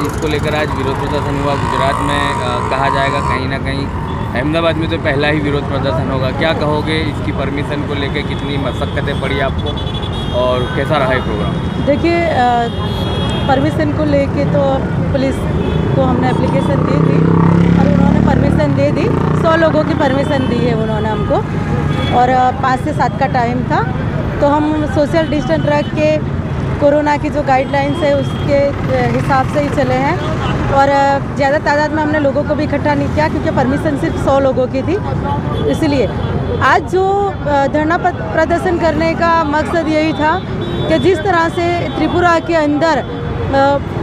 इसको लेकर आज विरोध प्रदर्शन हुआ गुजरात में। कहा जाएगा कहीं ना कहीं अहमदाबाद में तो पहला ही विरोध प्रदर्शन होगा। क्या कहोगे इसकी परमिशन को लेकर, कितनी मशक्क़तें पड़ी आपको और कैसा रहा है प्रोग्राम? देखिए, परमिशन को लेके तो पुलिस को हमने एप्लीकेशन दी थी और उन्होंने परमिशन दे दी। 100 लोगों की परमिशन दी है उन्होंने हमको और 5 से 7 का टाइम था। तो हम सोशल डिस्टेंस रख के कोरोना की जो गाइडलाइंस है उसके हिसाब से ही चले हैं और ज़्यादा तादाद में हमने लोगों को भी इकट्ठा नहीं किया क्योंकि परमिशन सिर्फ 100 लोगों की थी। इसलिए आज जो धरना प्रदर्शन करने का मकसद यही था कि जिस तरह से त्रिपुरा के अंदर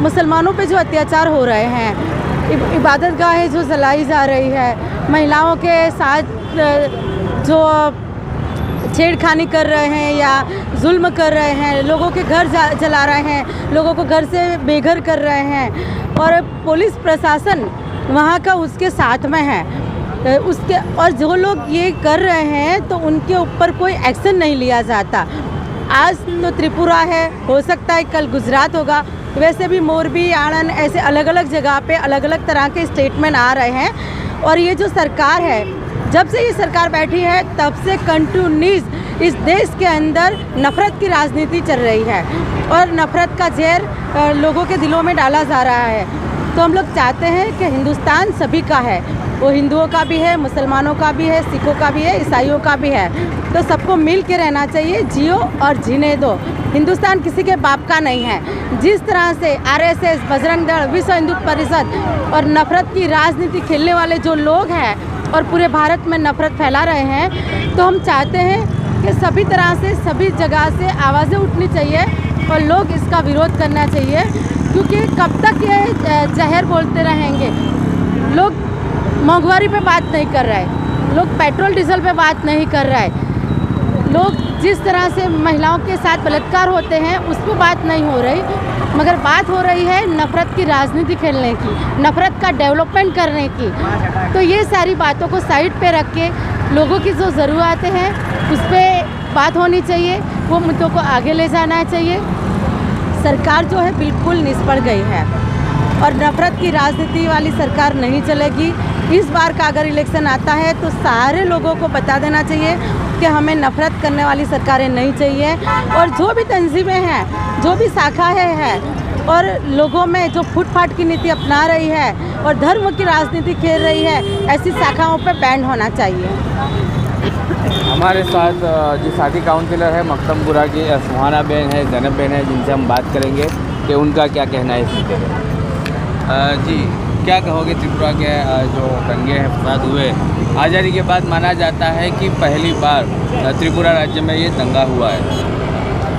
मुसलमानों पे जो अत्याचार हो रहे हैं, इबादत गाहें जो जलाई जा रही है, महिलाओं के साथ जो छेड़खानी कर रहे हैं या जुल्म कर रहे हैं, लोगों के घर जला रहे हैं, लोगों को घर से बेघर कर रहे हैं और पुलिस प्रशासन वहाँ का उसके साथ में है उसके, और जो लोग ये कर रहे हैं तो उनके ऊपर कोई एक्शन नहीं लिया जाता। आज तो त्रिपुरा है, हो सकता है कल गुजरात होगा। वैसे भी मोरबी, आणंद ऐसे अलग अलग जगह पे अलग अलग तरह के स्टेटमेंट आ रहे हैं और ये जो सरकार है, जब से ये सरकार बैठी है तब से कंटिन्यूस इस देश के अंदर नफ़रत की राजनीति चल रही है और नफ़रत का जहर लोगों के दिलों में डाला जा रहा है। तो हम लोग चाहते हैं कि हिंदुस्तान सभी का है, वो हिंदुओं का भी है, मुसलमानों का भी है, सिखों का भी है, ईसाइयों का भी है। तो सबको मिल के रहना चाहिए, जियो और जीने दो। हिंदुस्तान किसी के बाप का नहीं है। जिस तरह से आरएसएस, बजरंग दल, विश्व हिंदू परिषद और नफ़रत की राजनीति खेलने वाले जो लोग हैं और पूरे भारत में नफ़रत फैला रहे हैं, तो हम चाहते हैं कि सभी तरह से सभी जगह से आवाज़ें उठनी चाहिए और लोग इसका विरोध करना चाहिए क्योंकि कब तक ये जहर बोलते रहेंगे। लोग महंगाई पे बात नहीं कर रहे, लोग पेट्रोल डीजल पे बात नहीं कर रहे, लोग जिस तरह से महिलाओं के साथ बलात्कार होते हैं उस पर बात नहीं हो रही, मगर बात हो रही है नफ़रत की राजनीति खेलने की, नफ़रत का डेवलपमेंट करने की। तो ये सारी बातों को साइड पे रख के लोगों की जो ज़रूरतें हैं उस पर बात होनी चाहिए, वो मुद्दों को आगे ले जाना चाहिए। सरकार जो है बिल्कुल निष्फल गई है और नफ़रत की राजनीति वाली सरकार नहीं चलेगी। इस बार का अगर इलेक्शन आता है तो सारे लोगों को बता देना चाहिए कि हमें नफ़रत करने वाली सरकारें नहीं चाहिए और जो भी तंजीमें हैं, जो भी शाखाएँ हैं और लोगों में जो फूट-फाट की नीति अपना रही है और धर्म की राजनीति खेल रही है, ऐसी शाखाओं पर बैन होना चाहिए। हमारे साथ जो साथी काउंसिलर है मकतमपुरा की सुहाना बहन है, जैनब बहन है, जिनसे हम बात करेंगे कि उनका क्या कहना है इस मुद्दे पर। जी, क्या कहोगे त्रिपुरा के जो दंगे हैं फसाद हुए, आज़ादी के बाद माना जाता है कि पहली बार त्रिपुरा राज्य में ये दंगा हुआ है।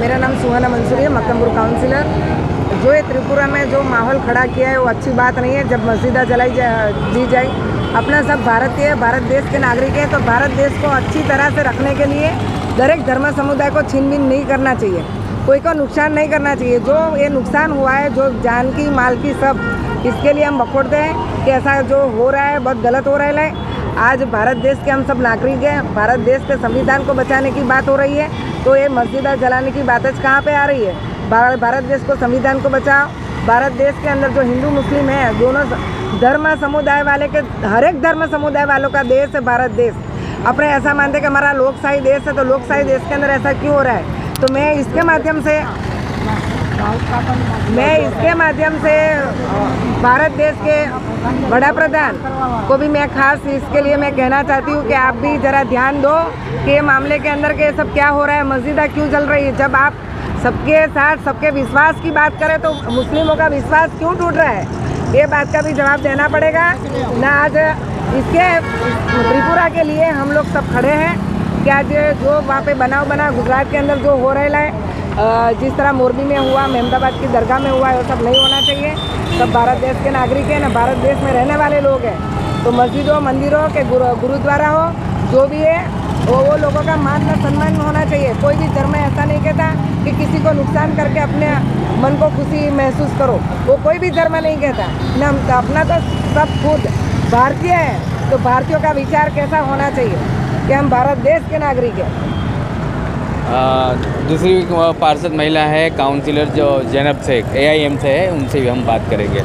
मेरा नाम सुहाना मंसूरी है, मकतमपुर काउंसिलर। जो ये त्रिपुरा में जो माहौल खड़ा किया है वो अच्छी बात नहीं है। जब मस्जिदा जलाई दी जाए, अपना सब भारतीय, भारत देश के नागरिक है, तो भारत देश को अच्छी तरह से रखने के लिए हर एक धर्म समुदाय को छीन-बीन नहीं करना चाहिए, कोई को नुकसान नहीं करना चाहिए। जो ये नुकसान हुआ है, जो जान की, माल की, सब, इसके लिए हम बखोड़ते हैं कि ऐसा जो हो रहा है बहुत गलत हो रहा है। आज भारत देश के हम सब नागरिक हैं, भारत देश के संविधान को बचाने की बात हो रही है, तो ये मस्जिदा जलाने की बात कहाँ पे आ रही है? भारत देश को, संविधान को बचाओ। भारत देश के अंदर जो हिंदू मुस्लिम है, दोनों धर्म समुदाय वाले के, हर एक धर्म समुदाय वालों का देश है भारत देश। अपने ऐसा मानते कि हमारा लोकशाही देश है, तो लोकशाही देश के अंदर ऐसा क्यों हो रहा है? तो मैं इसके माध्यम से भारत देश के बड़ा प्रधान को भी मैं खास इसके लिए मैं कहना चाहती हूँ कि आप भी ज़रा ध्यान दो कि मामले के अंदर के सब क्या हो रहा है, मस्जिदा क्यों जल रही है। जब आप सबके साथ सबके विश्वास की बात करें तो मुस्लिमों का विश्वास क्यों टूट रहा है, ये बात का भी जवाब देना पड़ेगा ना। आज इसके त्रिपुरा के लिए हम लोग सब खड़े हैं कि आज जो वहाँ पे बनाव बना गुजरात के अंदर जो हो रहा है, जिस तरह मोरबी में हुआ, अहमदाबाद की दरगाह में हुआ, वो सब नहीं होना चाहिए। सब भारत देश के नागरिक हैं, ना भारत देश में रहने वाले लोग हैं। तो मस्जिद हो, मंदिर हो के गुरुद्वारा हो, जो भी है वो लोगों का मान और सम्मान होना चाहिए। कोई भी धर्म ऐसा नहीं कहता कि किसी को नुकसान करके अपने मन को खुशी महसूस करो, वो कोई भी धर्म नहीं कहता ना। अपना तो सब खुद भारतीय है, तो भारतीयों का विचार कैसा होना चाहिए कि हम भारत देश के नागरिक हैं। दूसरी पार्षद महिला है काउंसिलर जो जैनब शेख AIM से है, उनसे भी हम बात करेंगे।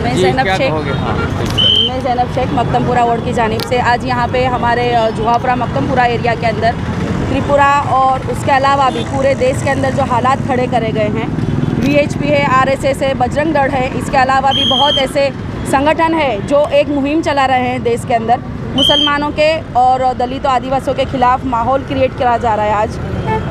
मैं जी, ज़ैनब क्या शेख कहोगे? हाँ, बिल्कुल। मैं ज़ैनब शेख मक्तमपुरा वार्ड की जानिब से आज यहाँ पे हमारे जुहापुरा मक्तमपुरा एरिया के अंदर त्रिपुरा और उसके अलावा भी पूरे देश के अंदर जो हालात खड़े करे गए हैं, VHP है, RSS है, बजरंग दल है, इसके अलावा भी बहुत ऐसे संगठन है जो एक मुहिम चला रहे हैं देश के अंदर मुसलमानों के और दलितों आदिवासियों के खिलाफ माहौल क्रिएट करा जा रहा है आज।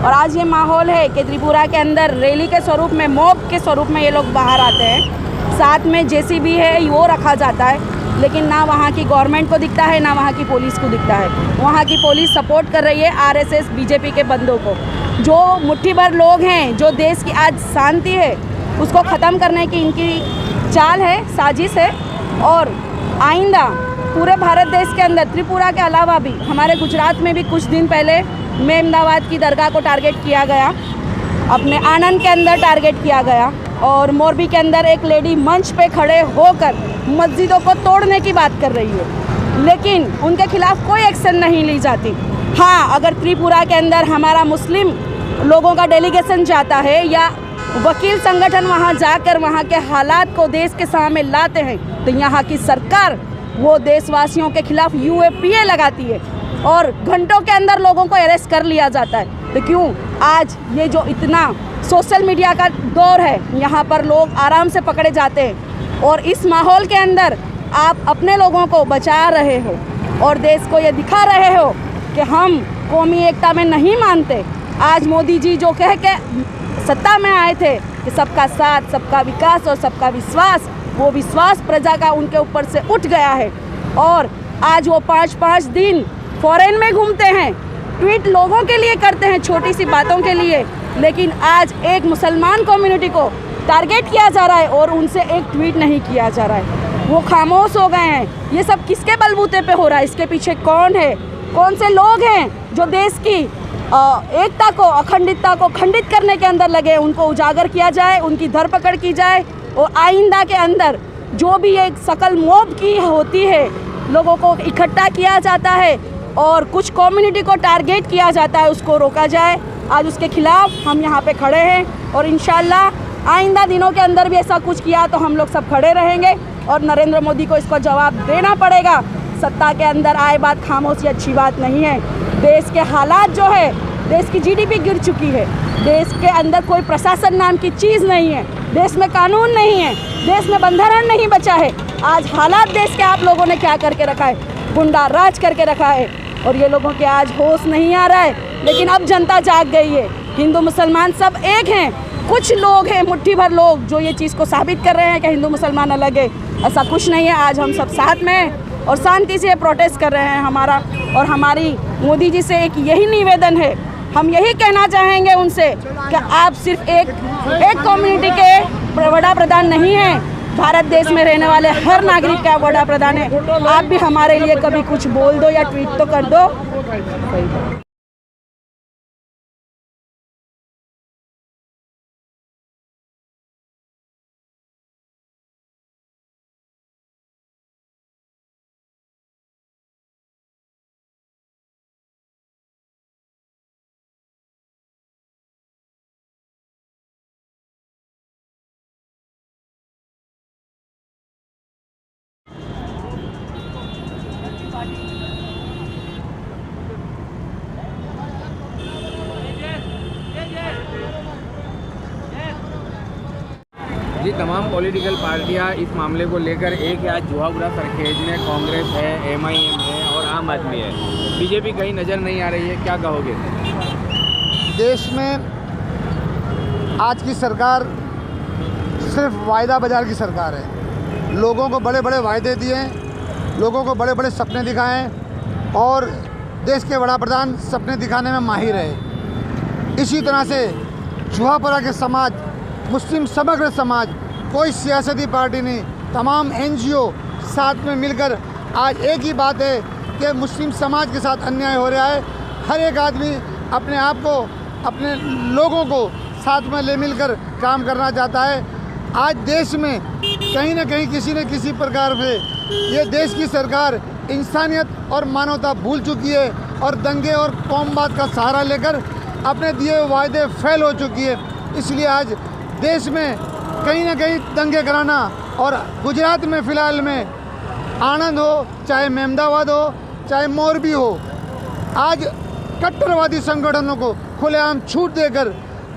और आज ये माहौल है कि त्रिपुरा के अंदर रैली के स्वरूप में, मॉब के स्वरूप में ये लोग बाहर आते हैं, साथ में JCB है वो रखा जाता है, लेकिन ना वहाँ की गवर्नमेंट को दिखता है ना वहाँ की पुलिस को दिखता है। वहाँ की पुलिस सपोर्ट कर रही है RSS BJP के बंदों को। जो मुट्ठी भर लोग हैं, जो देश की आज शांति है उसको ख़त्म करने की इनकी चाल है, साजिश है। और आइंदा पूरे भारत देश के अंदर त्रिपुरा के अलावा भी हमारे गुजरात में भी कुछ दिन पहले मेमदावाद की दरगाह को टारगेट किया गया, अपने आनंद के अंदर टारगेट किया गया, और मोरबी के अंदर एक लेडी मंच पे खड़े होकर मस्जिदों को तोड़ने की बात कर रही है, लेकिन उनके खिलाफ कोई एक्शन नहीं ली जाती। हाँ, अगर त्रिपुरा के अंदर हमारा मुस्लिम लोगों का डेलीगेशन जाता है या वकील संगठन वहाँ जाकर वहाँ के हालात को देश के सामने लाते हैं, तो यहाँ की सरकार वो देशवासियों के खिलाफ UAPA लगाती है और घंटों के अंदर लोगों को अरेस्ट कर लिया जाता है। तो क्यों आज ये जो इतना सोशल मीडिया का दौर है, यहाँ पर लोग आराम से पकड़े जाते हैं, और इस माहौल के अंदर आप अपने लोगों को बचा रहे हो और देश को ये दिखा रहे हो कि हम कौमी एकता में नहीं मानते। आज मोदी जी जो कह के सत्ता में आए थे कि सबका साथ, सबका विकास और सबका विश्वास, वो विश्वास प्रजा का उनके ऊपर से उठ गया है। और आज वो 5-5 दिन फॉरेन में घूमते हैं, ट्वीट लोगों के लिए करते हैं, छोटी सी बातों के लिए, लेकिन आज एक मुसलमान कम्युनिटी को टारगेट किया जा रहा है और उनसे एक ट्वीट नहीं किया जा रहा है। वो खामोश हो गए हैं। ये सब किसके बलबूते पे हो रहा है? इसके पीछे कौन है? कौन से लोग हैं जो देश की एकता को, अखंडितता को खंडित करने के अंदर लगे? उनको उजागर किया जाए, उनकी धरपकड़ की जाए, और आइंदा के अंदर जो भी एक शकल मॉब की होती है, लोगों को इकट्ठा किया जाता है और कुछ कम्युनिटी को टारगेट किया जाता है, उसको रोका जाए। आज उसके खिलाफ हम यहाँ पे खड़े हैं और इंशाल्लाह आइंदा दिनों के अंदर भी ऐसा कुछ किया तो हम लोग सब खड़े रहेंगे और नरेंद्र मोदी को इसको जवाब देना पड़ेगा। सत्ता के अंदर आए बात खामोशी अच्छी बात नहीं है। देश के हालात जो है, देश की GDP गिर चुकी है, देश के अंदर कोई प्रशासन नाम की चीज़ नहीं है, देश में कानून नहीं है, देश में बंधारण नहीं बचा है। आज हालात देश के आप लोगों ने क्या करके रखा है? गुंडा राज करके रखा है और ये लोगों के आज होश नहीं आ रहा है। लेकिन अब जनता जाग गई है, हिंदू मुसलमान सब एक हैं। कुछ लोग हैं, मुट्ठी भर लोग, जो ये चीज़ को साबित कर रहे हैं कि हिंदू मुसलमान अलग है। ऐसा कुछ नहीं है। आज हम सब साथ में हैं और शांति से प्रोटेस्ट कर रहे हैं। हमारा और हमारी मोदी जी से एक यही निवेदन है, हम यही कहना चाहेंगे उनसे कि आप सिर्फ एक कम्युनिटी के वड़ा प्रधान नहीं हैं, भारत देश में रहने वाले हर नागरिक का वड़ा प्रधान है। आप भी हमारे लिए कभी कुछ बोल दो या ट्वीट तो कर दो। जी, तमाम पॉलिटिकल पार्टियां इस मामले को लेकर एक है। आज जुहापुरा सरखेज में कांग्रेस है, MIM है और आम आदमी है। BJP कहीं नज़र नहीं आ रही है, क्या कहोगे? देश में आज की सरकार सिर्फ वायदा बाजार की सरकार है। लोगों को बड़े बड़े वायदे दिए, लोगों को बड़े बड़े सपने दिखाएं और देश के बड़ा प्रधान सपने दिखाने में माहिर है। इसी तरह से जुहापुरा के समाज, मुस्लिम समग्र समाज, कोई सियासती पार्टी नहीं, तमाम NGO साथ में मिलकर आज एक ही बात है कि मुस्लिम समाज के साथ अन्याय हो रहा है। हर एक आदमी अपने आप को, अपने लोगों को साथ में ले मिलकर काम करना चाहता है। आज देश में कहीं ना कहीं किसी न किसी प्रकार से ये देश की सरकार इंसानियत और मानवता भूल चुकी है और दंगे और कौमवाद का सहारा लेकर अपने दिए हुए वायदे फेल हो चुकी है। इसलिए आज देश में कहीं ना कहीं दंगे कराना और गुजरात में फ़िलहाल में आणंद हो, चाहे अहमदाबाद हो, चाहे मोरबी हो, आज कट्टरवादी संगठनों को खुलेआम छूट देकर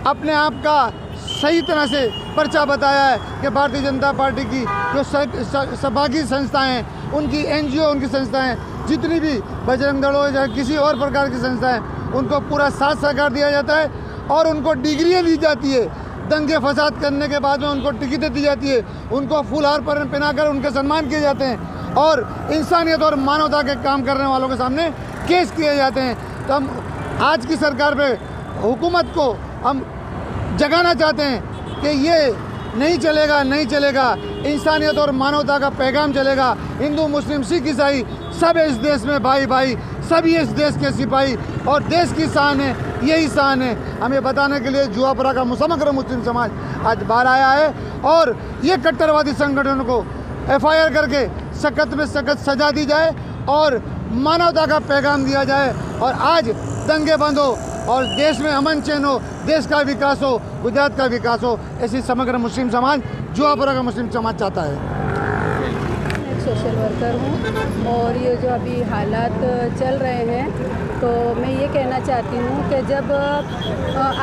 अपने आप का सही तरह से पर्चा बताया है कि भारतीय जनता पार्टी की जो सहभागी संस्थाएं हैं, उनकी NGO, उनकी संस्थाएं, जितनी भी बजरंग दल हो या किसी और प्रकार की संस्थाएं, उनको पूरा साथ सहकार दिया जाता है और उनको डिग्रियाँ दी जाती है। दंगे फसाद करने के बाद में उनको टिकटें दी जाती है, उनको फूलहार पर पहनाकर उनके सम्मान किए जाते हैं और इंसानियत और मानवता के काम करने वालों के सामने केस किए जाते हैं। तो हम आज की सरकार पे, हुकूमत को हम जगाना चाहते हैं कि ये नहीं चलेगा, नहीं चलेगा। इंसानियत और मानवता का पैगाम चलेगा। हिंदू, मुस्लिम, सिख, ईसाई सब इस देश में भाई भाई, सभी इस देश के सिपाही और देश की शान है, यही शान है। हमें बताने के लिए जुआपुरा का समग्र मुस्लिम समाज आज बाहर आया है और ये कट्टरवादी संगठनों को FIR करके सख्त में सख्त सजा दी जाए और मानवता का पैगाम दिया जाए और आज दंगे बंद हो और देश में अमन चैन हो, देश का विकास हो, गुजरात का विकास हो, ऐसी समग्र मुस्लिम समाज, जुआपुरा का मुस्लिम समाज चाहता है। एक सोशल वर्कर हूँ और ये जो अभी हालात चल रहे हैं, तो मैं ये कहना चाहती हूँ कि जब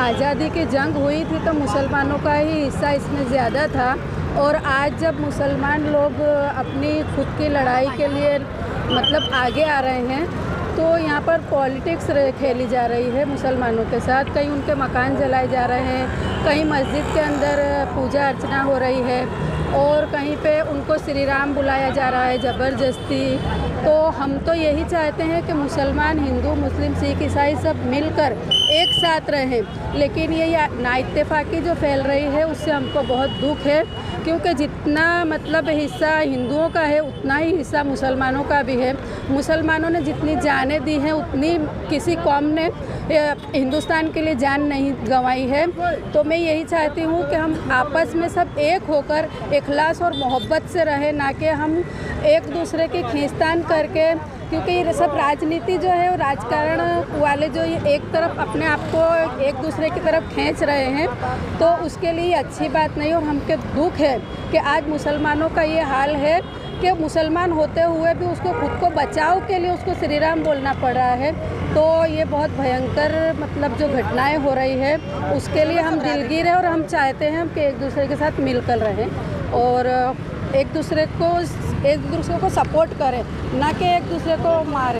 आज़ादी की जंग हुई थी तो मुसलमानों का ही हिस्सा इसमें ज़्यादा था और आज जब मुसलमान लोग अपनी खुद की लड़ाई के लिए मतलब आगे आ रहे हैं, तो यहाँ पर पॉलिटिक्स खेली जा रही है मुसलमानों के साथ। कहीं उनके मकान जलाए जा रहे हैं, कहीं मस्जिद के अंदर पूजा अर्चना हो रही है और कहीं पे उनको श्री राम बुलाया जा रहा है ज़बरदस्ती। तो हम तो यही चाहते हैं कि मुसलमान, हिंदू, मुस्लिम, सिख, ईसाई सब मिलकर एक साथ रहें, लेकिन ये नाइत्तेफाकी जो फैल रही है उससे हमको बहुत दुख है, क्योंकि जितना मतलब हिस्सा हिंदुओं का है उतना ही हिस्सा मुसलमानों का भी है। मुसलमानों ने जितनी जानें दी हैं उतनी किसी कौम ने हिंदुस्तान के लिए जान नहीं गंवाई है। तो मैं यही चाहती हूँ कि हम आपस में सब एक होकर इखलास और मोहब्बत से रहें, ना कि हम एक दूसरे की खींचतान करके, क्योंकि ये सब राजनीति जो है, राजकारण वाले जो ये एक तरफ अपने आप को एक दूसरे की तरफ खींच रहे हैं, तो उसके लिए अच्छी बात नहीं। और हमके दुख है कि आज मुसलमानों का ये हाल है कि मुसलमान होते हुए भी उसको खुद को बचाव के लिए उसको श्री राम बोलना पड़ रहा है। तो ये बहुत भयंकर मतलब जो घटनाएं हो रही है उसके लिए हम दिलगीर हैं और हम चाहते हैं कि एक दूसरे के साथ मिलकर रहें और एक दूसरे को सपोर्ट करें, ना कि एक दूसरे को मारें।